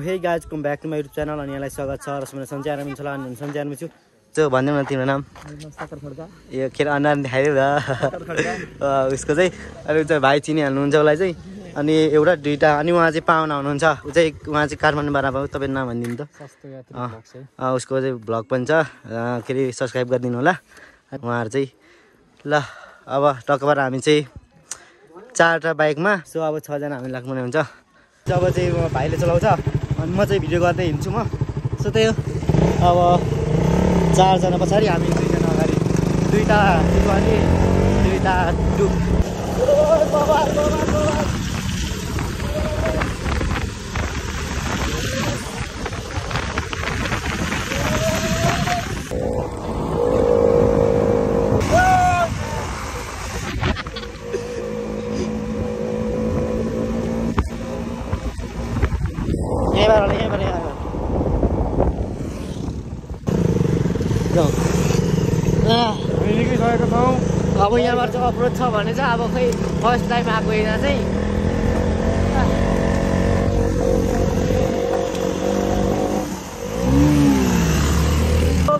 हे guys come back to my YouTube channel अनि यहाँलाई स्वागत छ र म सञ्चारमा छ अनि सञ्चारमा छु त्यो भन्दिउँ न तिम्रो नाम यो खेर अनुहार देखाइदेऊ न उसको चाहिँ अनि चाहिँ भाइ चिनिहाल्नुहुन्छ उसलाई चाहिँ अनि एउटा दुईवटा अनि उहाँ चाहिँ पाहुना हुनुहुन्छ उहाँ चाहिँ काठमाडौँबाट अब तपाईँको नाम भनिदिनु त उसको चाहिँ भ्लग पनि छ के अरे सब्सक्राइब गरिदिनु होला उहाँहरू चाहिँ ल अब टक्कबाट हामी चाहिँ 4वटा बाइकमा सो अब 6जना हामी लाग्नुपर्ने हुन्छ जब चाहिँ भाइले चलाउँछ अनि म चाहिँ भिडियो गर्दै हिँड्छु म सो त्यही हो अब 4जना पछाडि हामी 2जना अगाडि दुईवटा अनि दुईवटा डुब अब यहाँबाट चाहिँ अप्रोच छ भने चाहिँ अब खै फर्स्ट टाइम आएको यहाँ चाहिँ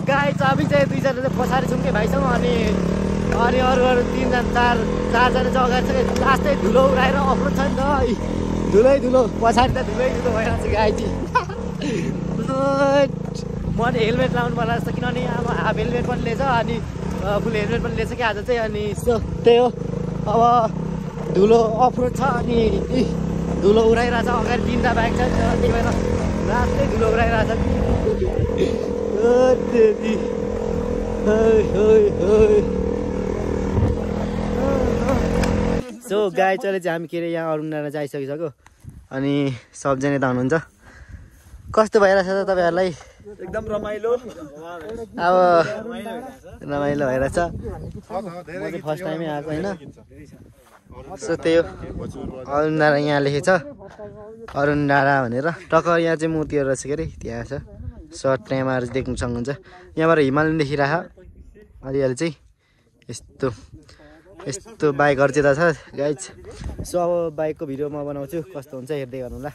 गाई चाहिँ चाहिँ 2जना चाहिँ पछाडि छौँ कि भाइसँग अनि अरू 3जना 4जना चाहिँ अगाडि छ लास्टै धुलो उडाएर अप्रोच छ नि त धुलो पछाडि त धुलै भइरहेको छ गाई चाहिँ मैले हेलमेट लाउनु पर्ला जस्तो किनभने अब हाफ हेलमेट पनि लिएछ अनि फुल हेलमेट पनि लिएछ कि आज चाहिँ अनि त्यही हो अब धुलो अफरोड छ अनि धुलो उडाइरहेछ अगाडि 3टा बाइक छ त्यही भएर लास्टै धुलो उडाइरहेछ सो गाई चले चाहिँ हामी के अरे यहाँ अरुणारा चाहिँ आइसकिसक्यो अनि सबजना त हुनुहुन्छ कस्तो भइरहेछ त तपाईँहरूलाई एकदम रमाइलो अब रमाइलो भइरहेछ म चाहिँ फर्स्ट टाइमै आएको होइन सो त्यही हो अरुण डाँडा यहाँ लेखेको छ अरुण डाँडा भनेर टक्कर यहाँ चाहिँ मूर्तिहरू रहेछ के अरे त्यहाँ छ सर्ट टाइमहरू देख्नु सक्नुहुन्छ यहाँबाट हिमालयन देखिरह अलिअलि चाहिँ यस्तो बाइकहरू चाहिँ त छ गाइज सो अब बाइकको भिडियो म बनाउँछु कस्तो हुन्छ हेर्दै गर्नु होला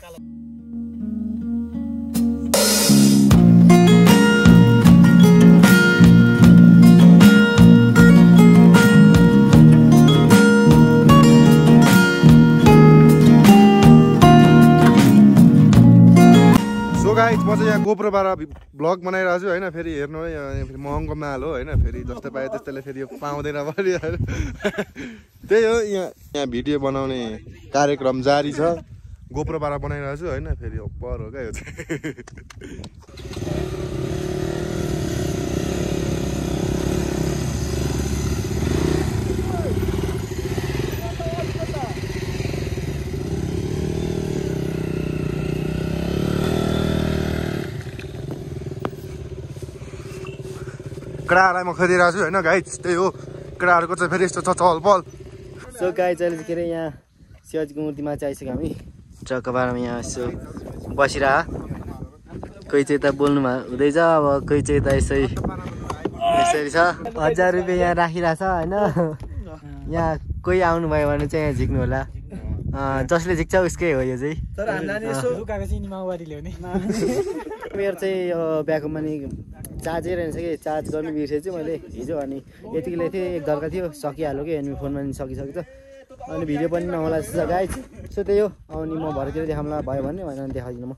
म चाहिँ यहाँ गोप्रोबाट भ्लग बनाइरहेको छु होइन फेरि हेर्नु है फेरि महँगो माल हो होइन फेरि जस्तै पायो त्यस्तैले फेरि यो पाउँदैन पनि त्यही हो यहाँ भिडियो बनाउने कार्यक्रम जारी छ गोप्रोबाट बनाइरहेको छु होइन फेरि पर हो क्या यो चाहिँ केटाहरूलाई म खोजिरहेको छु होइन गाई त्यही हो केटाहरूको चाहिँ फेरि यस्तो छ चहल पहल सो गाई चाहिँ के अरे यहाँ शिवजीको मूर्तिमा चाहिँ आइसक्यो हामी ट्रकबारमा यहाँ यसो बसिरह कोही चाहिँ त बोल्नु हुँदैछ अब कोही चाहिँ त यसरी छ 1000 रुपियाँ यहाँ राखिरहेछ होइन यहाँ कोही आउनुभयो भने चाहिँ यहाँ झिक्नु होला जसले झिक्छ उसकै हो यो चाहिँ मेरो चाहिँ ब्याकअपमा नि चार्जै रहेछ कि चार्ज गर्नु बिर्सेछु मैले हिजो अनि यतिकै थिएँ एक दर्का थियो सकिहाल्यो कि अनि फोनमा नि सकिसकेछ अनि भिडियो पनि नहोला जस्तो छ गाइज सो त्यही हो अनि म भरेतिर देखाउँला भयो भने देखाइदिनु म